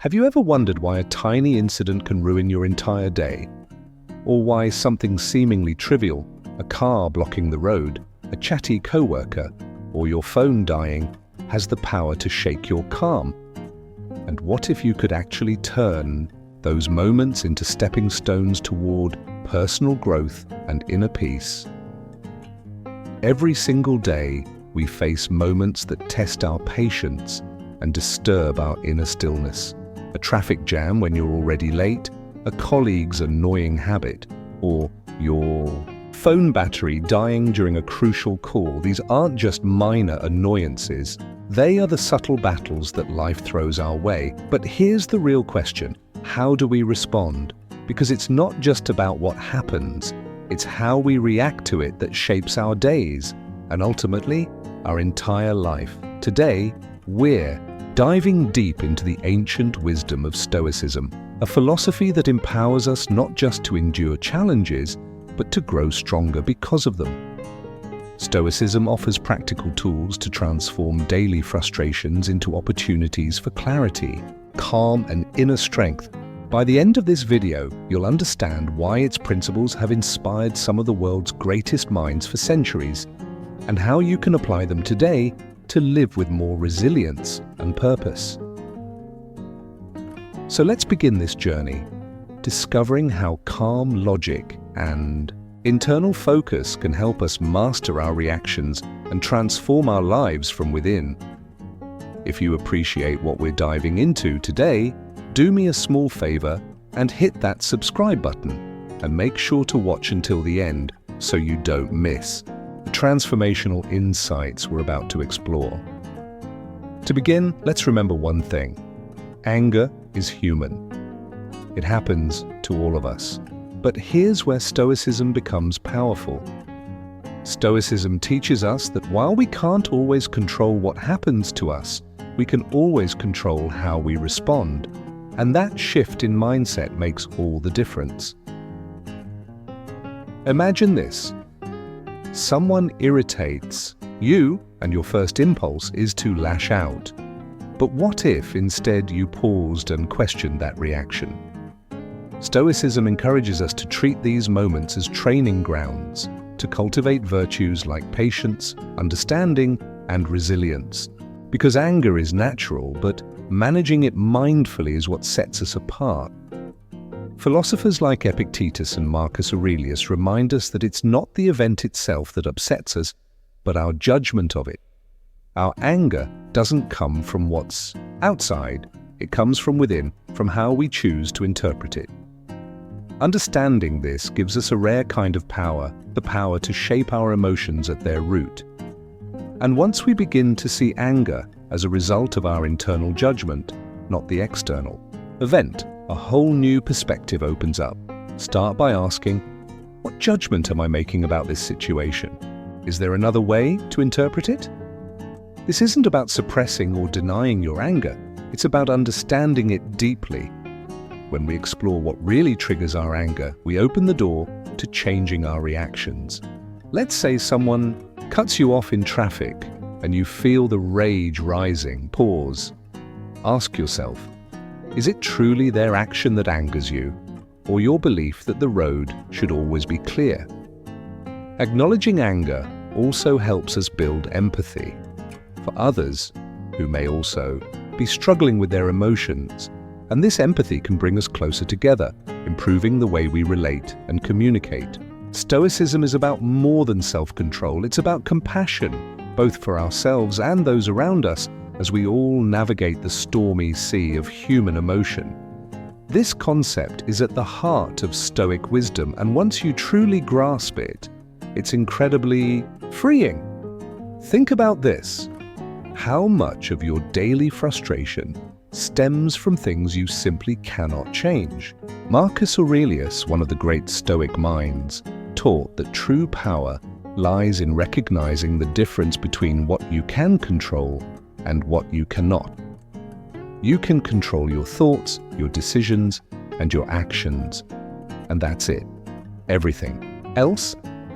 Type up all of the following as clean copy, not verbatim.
Have you ever wondered why a tiny incident can ruin your entire day? Or why something seemingly trivial, a car blocking the road, a chatty coworker, or your phone dying, has the power to shake your calm? And what if you could actually turn those moments into stepping stones toward personal growth and inner peace? Every single day, we face moments that test our patience and disturb our inner stillness. A traffic jam when you're already late, a colleague's annoying habit, or your phone battery dying during a crucial call. These aren't just minor annoyances. They are the subtle battles that life throws our way. But here's the real question: how do we respond? Because it's not just about what happens, it's how we react to it that shapes our days, and ultimately, our entire life. Today, we're diving deep into the ancient wisdom of Stoicism, a philosophy that empowers us not just to endure challenges, but to grow stronger because of them. Stoicism offers practical tools to transform daily frustrations into opportunities for clarity, calm, and inner strength. By the end of this video, you'll understand why its principles have inspired some of the world's greatest minds for centuries, and how you can apply them today to live with more resilience and purpose. So let's begin this journey, discovering how calm logic and internal focus can help us master our reactions and transform our lives from within. If you appreciate what we're diving into today, do me a small favor and hit that subscribe button, and make sure to watch until the end so you don't miss the transformational insights we're about to explore. To begin, let's remember one thing: anger is human. It happens to all of us. But here's where Stoicism becomes powerful. Stoicism teaches us that while we can't always control what happens to us, we can always control how we respond. And that shift in mindset makes all the difference. Imagine this. Someone irritates you, and your first impulse is to lash out. But what if instead you paused and questioned that reaction? Stoicism encourages us to treat these moments as training grounds to cultivate virtues like patience, understanding, and resilience. Because anger is natural, but managing it mindfully is what sets us apart. Philosophers like Epictetus and Marcus Aurelius remind us that it's not the event itself that upsets us, but our judgment of it. Our anger doesn't come from what's outside, it comes from within, from how we choose to interpret it. Understanding this gives us a rare kind of power, the power to shape our emotions at their root. And once we begin to see anger as a result of our internal judgment, not the external event, a whole new perspective opens up. Start by asking, what judgment am I making about this situation? Is there another way to interpret it? This isn't about suppressing or denying your anger, it's about understanding it deeply. When we explore what really triggers our anger, we open the door to changing our reactions. Let's say someone cuts you off in traffic and you feel the rage rising. Pause. Ask yourself, is it truly their action that angers you, or your belief that the road should always be clear? Acknowledging anger also helps us build empathy for others who may also be struggling with their emotions, and this empathy can bring us closer together, improving the way we relate and communicate. Stoicism is about more than self-control, it's about compassion, both for ourselves and those around us, as we all navigate the stormy sea of human emotion. This concept is at the heart of Stoic wisdom, and once you truly grasp it, it's incredibly freeing. Think about this. How much of your daily frustration stems from things you simply cannot change? Marcus Aurelius, one of the great Stoic minds, taught that true power lies in recognizing the difference between what you can control and what you cannot. You can control your thoughts, your decisions, and your actions, and that's it. Everything else,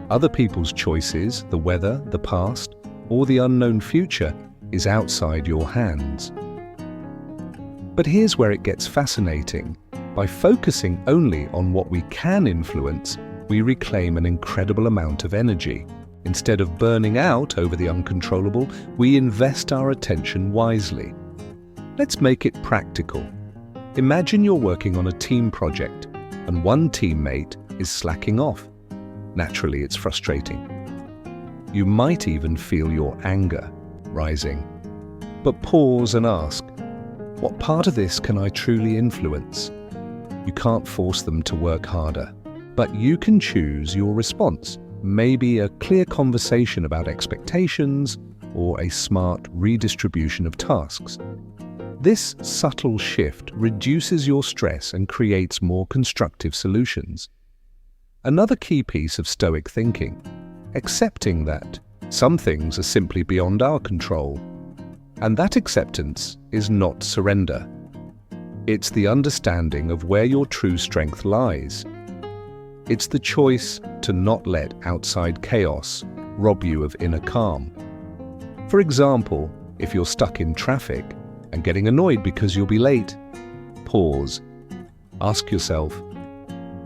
other people's choices, the weather, the past, or the unknown future, is outside your hands. But here's where it gets fascinating. By focusing only on what we can influence, we reclaim an incredible amount of energy. Instead of burning out over the uncontrollable, we invest our attention wisely. Let's make it practical. Imagine you're working on a team project and one teammate is slacking off. Naturally, it's frustrating. You might even feel your anger rising. But pause and ask, what part of this can I truly influence? You can't force them to work harder, but you can choose your response. Maybe a clear conversation about expectations or a smart redistribution of tasks. This subtle shift reduces your stress and creates more constructive solutions. Another key piece of Stoic thinking, accepting that some things are simply beyond our control. And that acceptance is not surrender. It's the understanding of where your true strength lies. It's the choice to not let outside chaos rob you of inner calm. For example, if you're stuck in traffic and getting annoyed because you'll be late, pause. Ask yourself,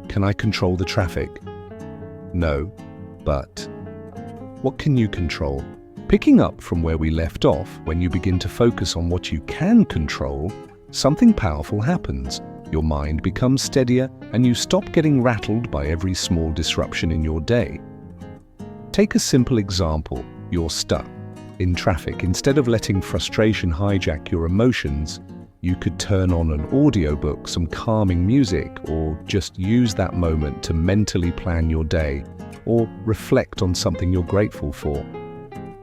can I control the traffic? No, but what can you control? Picking up from where we left off, when you begin to focus on what you can control, something powerful happens. Your mind becomes steadier and you stop getting rattled by every small disruption in your day. Take a simple example. You're stuck in traffic. Instead of letting frustration hijack your emotions, you could turn on an audiobook, some calming music, or just use that moment to mentally plan your day or reflect on something you're grateful for.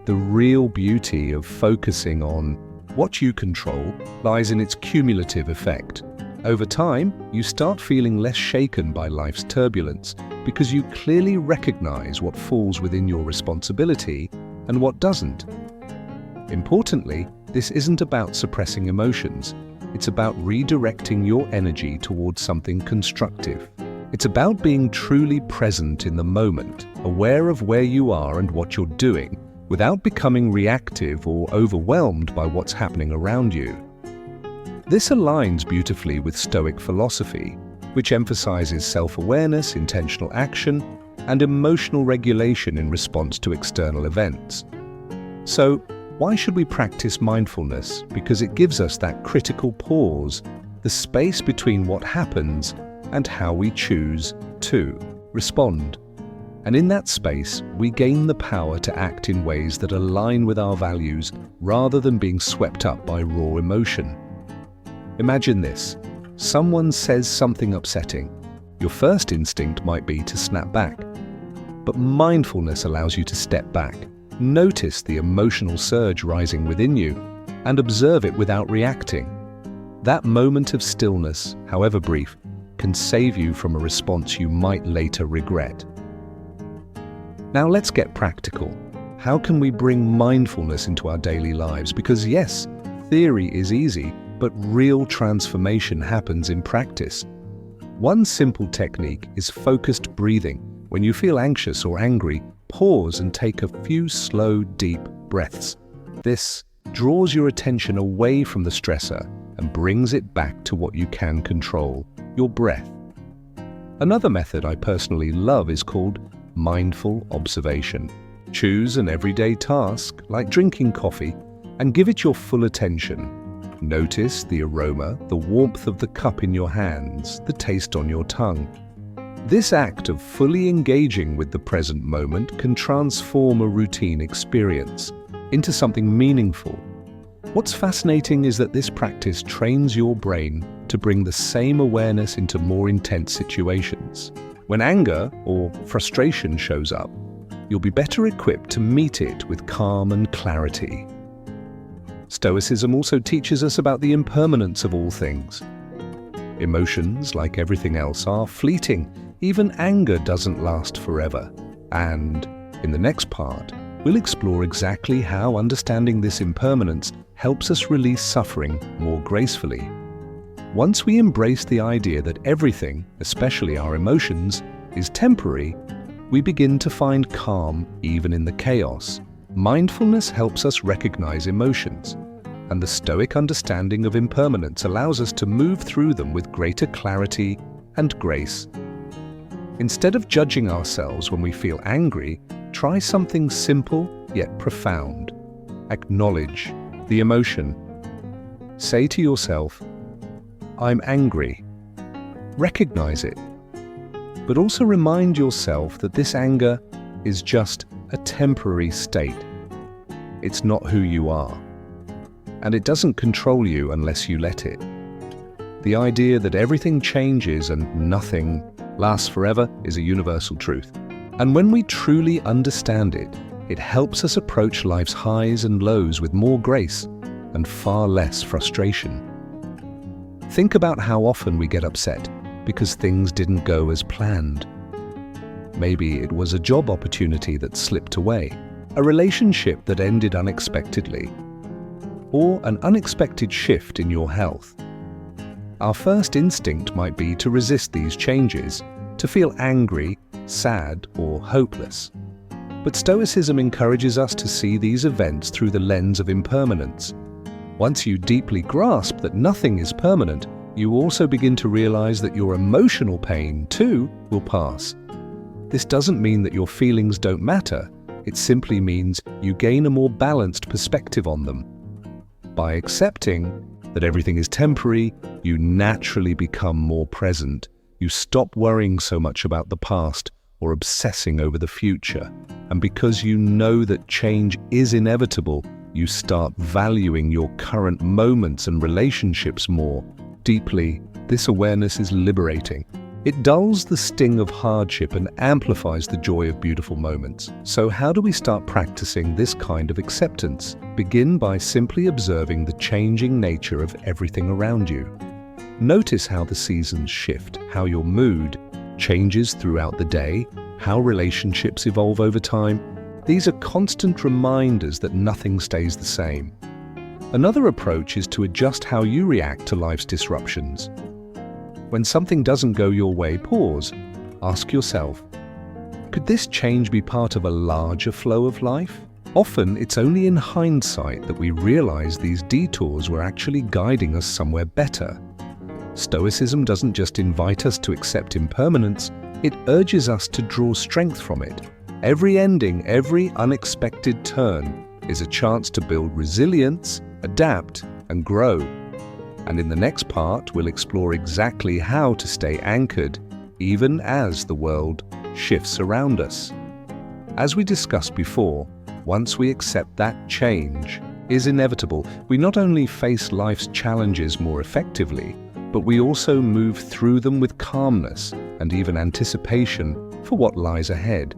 The real beauty of focusing on what you control lies in its cumulative effect. Over time, you start feeling less shaken by life's turbulence because you clearly recognize what falls within your responsibility and what doesn't. Importantly, this isn't about suppressing emotions. It's about redirecting your energy towards something constructive. It's about being truly present in the moment, aware of where you are and what you're doing, without becoming reactive or overwhelmed by what's happening around you. This aligns beautifully with Stoic philosophy, which emphasizes self-awareness, intentional action, and emotional regulation in response to external events. So, why should we practice mindfulness? Because it gives us that critical pause, the space between what happens and how we choose to respond. And in that space, we gain the power to act in ways that align with our values rather than being swept up by raw emotion. Imagine this. Someone says something upsetting. Your first instinct might be to snap back. But mindfulness allows you to step back, notice the emotional surge rising within you, and observe it without reacting. That moment of stillness, however brief, can save you from a response you might later regret. Now let's get practical. How can we bring mindfulness into our daily lives? Because yes, theory is easy, but real transformation happens in practice. One simple technique is focused breathing. When you feel anxious or angry, pause and take a few slow, deep breaths. This draws your attention away from the stressor and brings it back to what you can control, your breath. Another method I personally love is called mindful observation. Choose an everyday task, like drinking coffee, and give it your full attention. Notice the aroma, the warmth of the cup in your hands, the taste on your tongue. This act of fully engaging with the present moment can transform a routine experience into something meaningful. What's fascinating is that this practice trains your brain to bring the same awareness into more intense situations. When anger or frustration shows up, you'll be better equipped to meet it with calm and clarity. Stoicism also teaches us about the impermanence of all things. Emotions, like everything else, are fleeting. Even anger doesn't last forever. And in the next part, we'll explore exactly how understanding this impermanence helps us release suffering more gracefully. Once we embrace the idea that everything, especially our emotions, is temporary, we begin to find calm even in the chaos. Mindfulness helps us recognize emotions. and the Stoic understanding of impermanence allows us to move through them with greater clarity and grace. Instead of judging ourselves when we feel angry, try something simple yet profound. Acknowledge the emotion. Say to yourself, "I'm angry." Recognize it, but also remind yourself that this anger is just a temporary state. It's not who you are, and it doesn't control you unless you let it. The idea that everything changes and nothing lasts forever is a universal truth. And when we truly understand it, it helps us approach life's highs and lows with more grace and far less frustration. Think about how often we get upset because things didn't go as planned. Maybe it was a job opportunity that slipped away, a relationship that ended unexpectedly, or an unexpected shift in your health. Our first instinct might be to resist these changes, to feel angry, sad, or hopeless. But Stoicism encourages us to see these events through the lens of impermanence. Once you deeply grasp that nothing is permanent, you also begin to realize that your emotional pain, too, will pass. This doesn't mean that your feelings don't matter. It simply means you gain a more balanced perspective on them. By accepting that everything is temporary, you naturally become more present. You stop worrying so much about the past or obsessing over the future. And because you know that change is inevitable, you start valuing your current moments and relationships more deeply. This awareness is liberating. It dulls the sting of hardship and amplifies the joy of beautiful moments. So how do we start practicing this kind of acceptance? Begin by simply observing the changing nature of everything around you. Notice how the seasons shift, how your mood changes throughout the day, how relationships evolve over time. These are constant reminders that nothing stays the same. Another approach is to adjust how you react to life's disruptions. When something doesn't go your way, pause. Ask yourself, could this change be part of a larger flow of life? Often, it's only in hindsight that we realize these detours were actually guiding us somewhere better. Stoicism doesn't just invite us to accept impermanence, it urges us to draw strength from it. Every ending, every unexpected turn is a chance to build resilience, adapt, and grow. And in the next part, we'll explore exactly how to stay anchored, even as the world shifts around us. As we discussed before, once we accept that change is inevitable, we not only face life's challenges more effectively, but we also move through them with calmness and even anticipation for what lies ahead.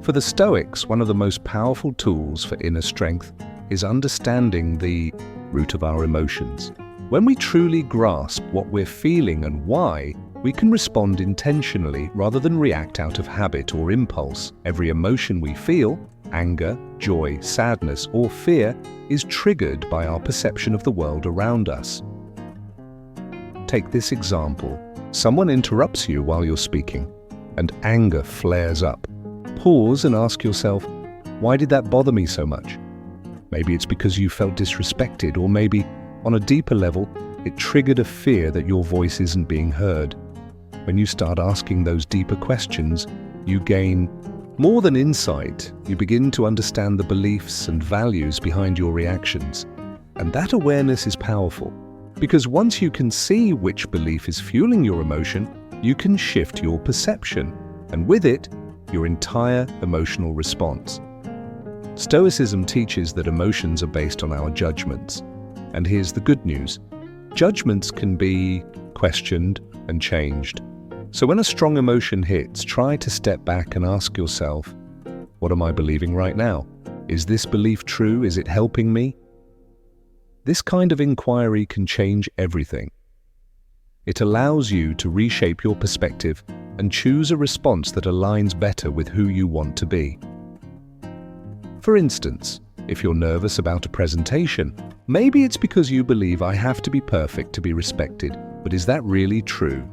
For the Stoics, one of the most powerful tools for inner strength is understanding the root of our emotions. When we truly grasp what we're feeling and why, we can respond intentionally rather than react out of habit or impulse. Every emotion we feel, anger, joy, sadness, or fear, is triggered by our perception of the world around us. Take this example. Someone interrupts you while you're speaking, and anger flares up. Pause and ask yourself, why did that bother me so much? Maybe it's because you felt disrespected, or maybe, on a deeper level, it triggered a fear that your voice isn't being heard. When you start asking those deeper questions, you gain more than insight. You begin to understand the beliefs and values behind your reactions. And that awareness is powerful, because once you can see which belief is fueling your emotion, you can shift your perception, and with it, your entire emotional response. Stoicism teaches that emotions are based on our judgments. And here's the good news. Judgments can be questioned and changed. So when a strong emotion hits, try to step back and ask yourself, what am I believing right now? Is this belief true? Is it helping me? This kind of inquiry can change everything. It allows you to reshape your perspective and choose a response that aligns better with who you want to be. For instance, if you're nervous about a presentation, maybe it's because you believe I have to be perfect to be respected, but is that really true?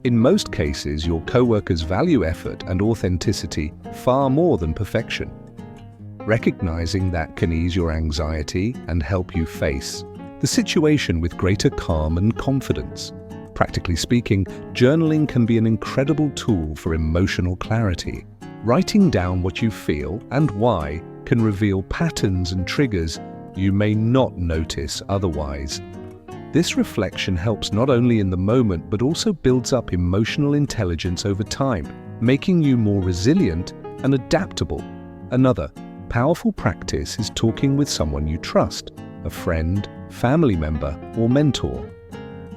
In most cases, your coworkers value effort and authenticity far more than perfection. Recognizing that can ease your anxiety and help you face the situation with greater calm and confidence. Practically speaking, journaling can be an incredible tool for emotional clarity. Writing down what you feel and why can reveal patterns and triggers you may not notice otherwise. This reflection helps not only in the moment but also builds up emotional intelligence over time, making you more resilient and adaptable. Another powerful practice is talking with someone you trust, a friend, family member, or mentor.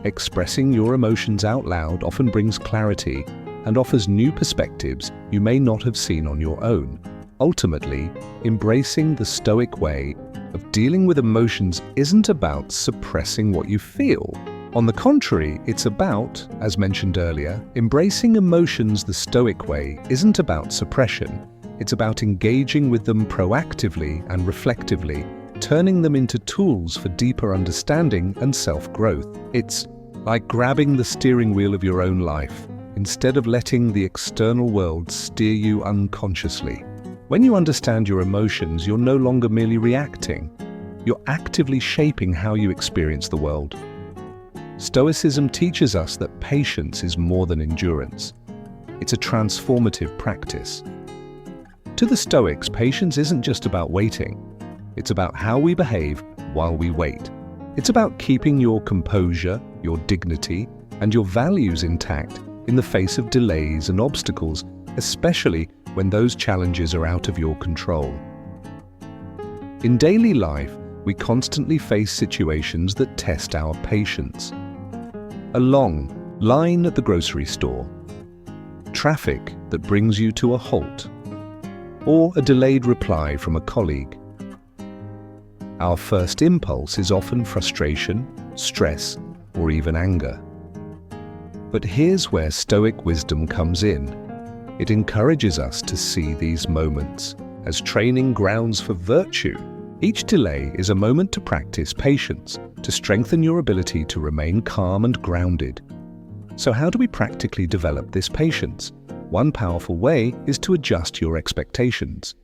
Expressing your emotions out loud often brings clarity and offers new perspectives you may not have seen on your own. Ultimately, embracing the Stoic way of dealing with emotions isn't about suppressing what you feel. On the contrary, it's about, as mentioned earlier, embracing emotions the Stoic way isn't about suppression. It's about engaging with them proactively and reflectively, turning them into tools for deeper understanding and self-growth. It's like grabbing the steering wheel of your own life, instead of letting the external world steer you unconsciously. When you understand your emotions, you're no longer merely reacting. You're actively shaping how you experience the world. Stoicism teaches us that patience is more than endurance. It's a transformative practice. To the Stoics, patience isn't just about waiting. It's about how we behave while we wait. It's about keeping your composure, your dignity, and your values intact in the face of delays and obstacles, especially when those challenges are out of your control. In daily life, we constantly face situations that test our patience. A long line at the grocery store, traffic that brings you to a halt, or a delayed reply from a colleague. Our first impulse is often frustration, stress, or even anger. But here's where Stoic wisdom comes in. It encourages us to see these moments as training grounds for virtue. Each delay is a moment to practice patience, to strengthen your ability to remain calm and grounded. So how do we practically develop this patience? One powerful way is to adjust your expectations.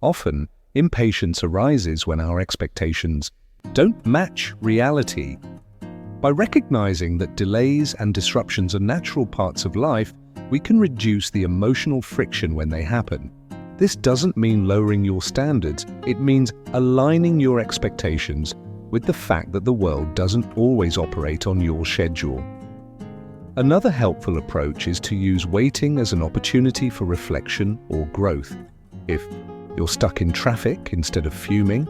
Often, impatience arises when our expectations don't match reality. By recognizing that delays and disruptions are natural parts of life, we can reduce the emotional friction when they happen. This doesn't mean lowering your standards, it means aligning your expectations with the fact that the world doesn't always operate on your schedule. Another helpful approach is to use waiting as an opportunity for reflection or growth. If you're stuck in traffic instead of fuming,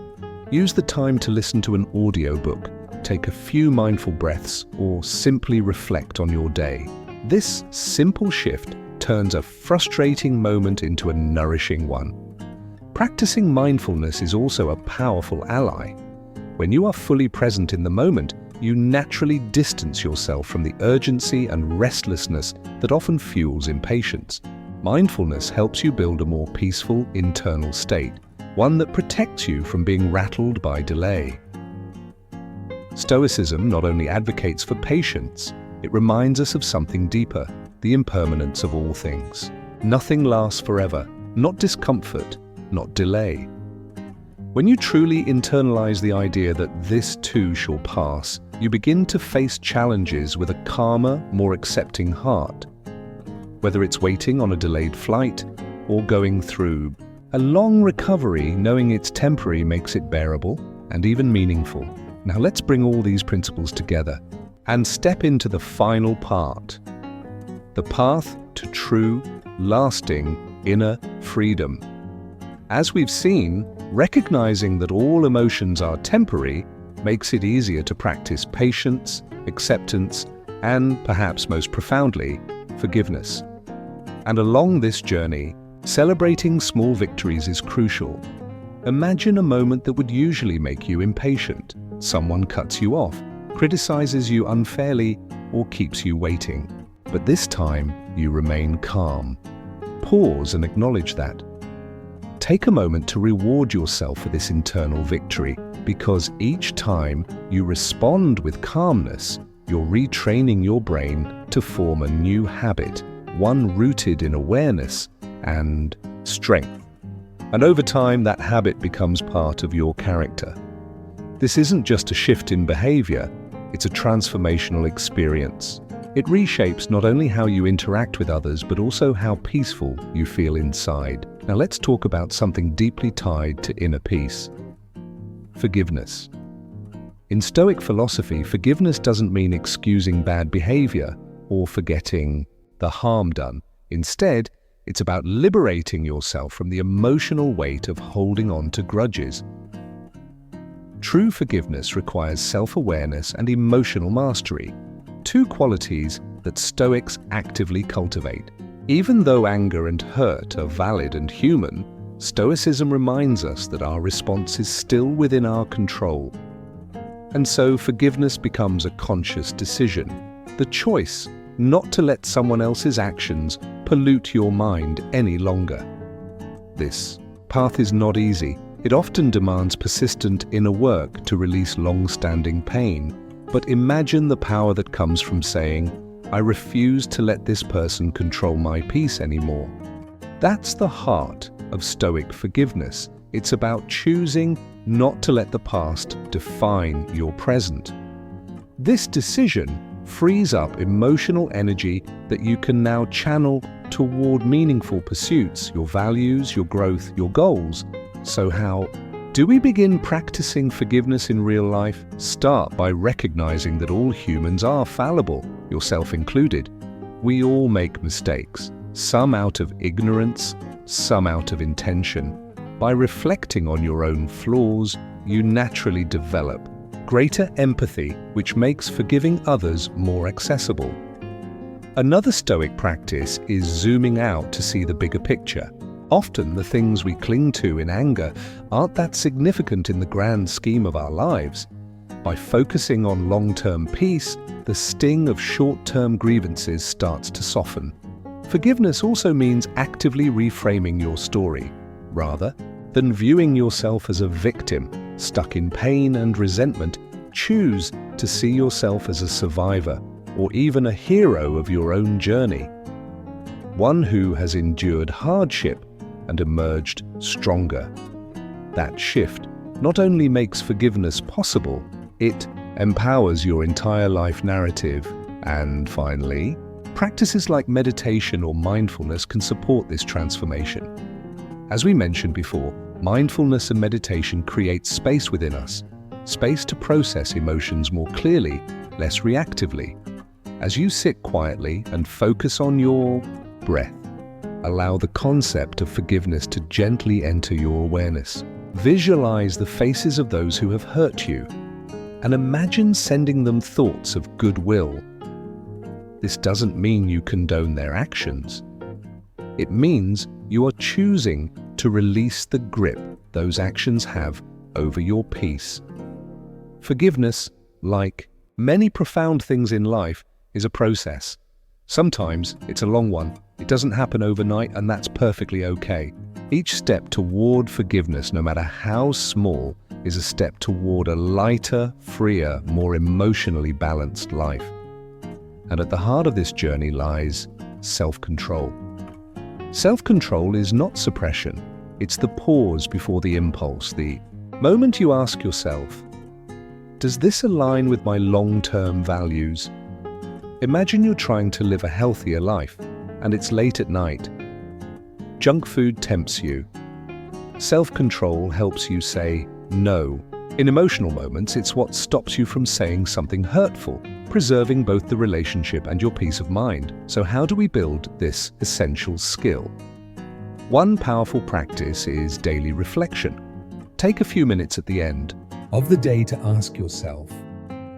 use the time to listen to an audiobook, take a few mindful breaths, or simply reflect on your day. This simple shift turns a frustrating moment into a nourishing one. Practicing mindfulness is also a powerful ally. When you are fully present in the moment, you naturally distance yourself from the urgency and restlessness that often fuels impatience. Mindfulness helps you build a more peaceful internal state, one that protects you from being rattled by delay. Stoicism not only advocates for patience, it reminds us of something deeper, the impermanence of all things. Nothing lasts forever, not discomfort, not delay. When you truly internalize the idea that this too shall pass, you begin to face challenges with a calmer, more accepting heart. Whether it's waiting on a delayed flight or going through a long recovery, knowing it's temporary makes it bearable and even meaningful. Now let's bring all these principles together and step into the final part, the path to true, lasting inner freedom. As we've seen, recognizing that all emotions are temporary makes it easier to practice patience, acceptance, and perhaps most profoundly, forgiveness. And along this journey, celebrating small victories is crucial. Imagine a moment that would usually make you impatient. Someone cuts you off, criticizes you unfairly, or keeps you waiting. But this time, you remain calm. Pause and acknowledge that. Take a moment to reward yourself for this internal victory, because each time you respond with calmness, you're retraining your brain to form a new habit, one rooted in awareness and strength. And over time, that habit becomes part of your character. This isn't just a shift in behavior, it's a transformational experience. It reshapes not only how you interact with others, but also how peaceful you feel inside. Now let's talk about something deeply tied to inner peace: forgiveness. In Stoic philosophy, forgiveness doesn't mean excusing bad behavior or forgetting the harm done. Instead, it's about liberating yourself from the emotional weight of holding on to grudges. True forgiveness requires self-awareness and emotional mastery, two qualities that Stoics actively cultivate. Even though anger and hurt are valid and human, Stoicism reminds us that our response is still within our control. And so forgiveness becomes a conscious decision, the choice not to let someone else's actions pollute your mind any longer. This path is not easy. It often demands persistent inner work to release long-standing pain. But imagine the power that comes from saying, "I refuse to let this person control my peace anymore." That's the heart of Stoic forgiveness. It's about choosing not to let the past define your present. This decision frees up emotional energy that you can now channel toward meaningful pursuits, your values, your growth, your goals. So how do we begin practicing forgiveness in real life? Start by recognizing that all humans are fallible, yourself included. We all make mistakes, some out of ignorance, some out of intention. By reflecting on your own flaws, you naturally develop greater empathy, which makes forgiving others more accessible. Another Stoic practice is zooming out to see the bigger picture. Often the things we cling to in anger aren't that significant in the grand scheme of our lives. By focusing on long-term peace, the sting of short-term grievances starts to soften. Forgiveness also means actively reframing your story, rather than viewing yourself as a victim stuck in pain and resentment. Choose to see yourself as a survivor or even a hero of your own journey, one who has endured hardship and emerged stronger. That shift not only makes forgiveness possible, it empowers your entire life narrative. And finally, practices like meditation or mindfulness can support this transformation. As we mentioned before, mindfulness and meditation create space within us, space to process emotions more clearly, less reactively. As you sit quietly and focus on your breath, allow the concept of forgiveness to gently enter your awareness. Visualize the faces of those who have hurt you, and imagine sending them thoughts of goodwill. This doesn't mean you condone their actions. It means you are choosing to release the grip those actions have over your peace. Forgiveness, like many profound things in life, is a process. Sometimes it's a long one. It doesn't happen overnight, and that's perfectly okay. Each step toward forgiveness, no matter how small, is a step toward a lighter, freer, more emotionally balanced life. And at the heart of this journey lies self-control. Self-control is not suppression. It's the pause before the impulse, the moment you ask yourself, does this align with my long-term values? Imagine you're trying to live a healthier life, and it's late at night. Junk food tempts you. Self-control helps you say no. In emotional moments, it's what stops you from saying something hurtful, preserving both the relationship and your peace of mind. So how do we build this essential skill? One powerful practice is daily reflection. Take a few minutes at the end of the day to ask yourself,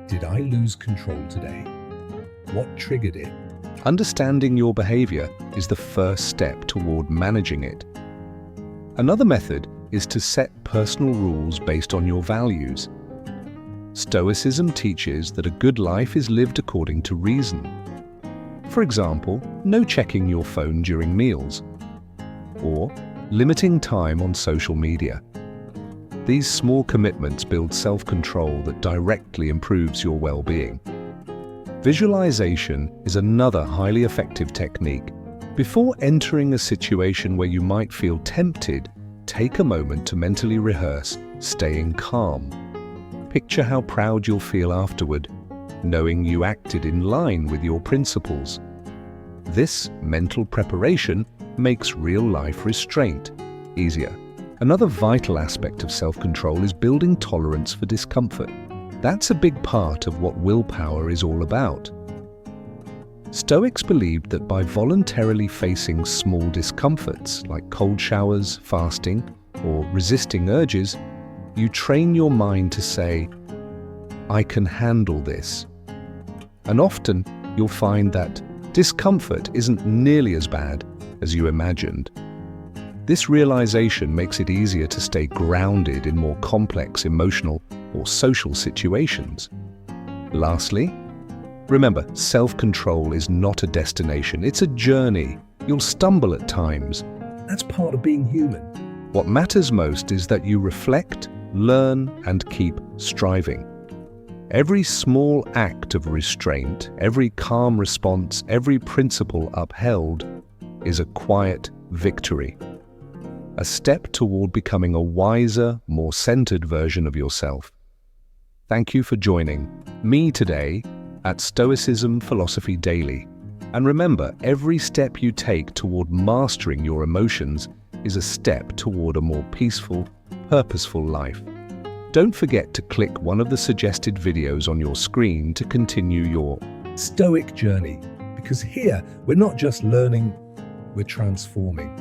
did I lose control today? What triggered it? Understanding your behavior is the first step toward managing it. Another method is to set personal rules based on your values. Stoicism teaches that a good life is lived according to reason. For example, no checking your phone during meals, or limiting time on social media. These small commitments build self-control that directly improves your well-being. Visualization is another highly effective technique. Before entering a situation where you might feel tempted, take a moment to mentally rehearse staying calm. Picture how proud you'll feel afterward, knowing you acted in line with your principles. This mental preparation makes real-life restraint easier. Another vital aspect of self-control is building tolerance for discomfort. That's a big part of what willpower is all about. Stoics believed that by voluntarily facing small discomforts like cold showers, fasting, or resisting urges, you train your mind to say, "I can handle this." And often, you'll find that discomfort isn't nearly as bad as you imagined. This realization makes it easier to stay grounded in more complex emotional or social situations. Lastly, remember, self-control is not a destination, it's a journey. You'll stumble at times. That's part of being human. What matters most is that you reflect, learn, and keep striving. Every small act of restraint, every calm response, every principle upheld is a quiet victory. A step toward becoming a wiser, more centered version of yourself. Thank you for joining me today at Stoicism Philosophy Daily. And remember, every step you take toward mastering your emotions is a step toward a more peaceful, purposeful life. Don't forget to click one of the suggested videos on your screen to continue your Stoic journey, because here we're not just learning, we're transforming.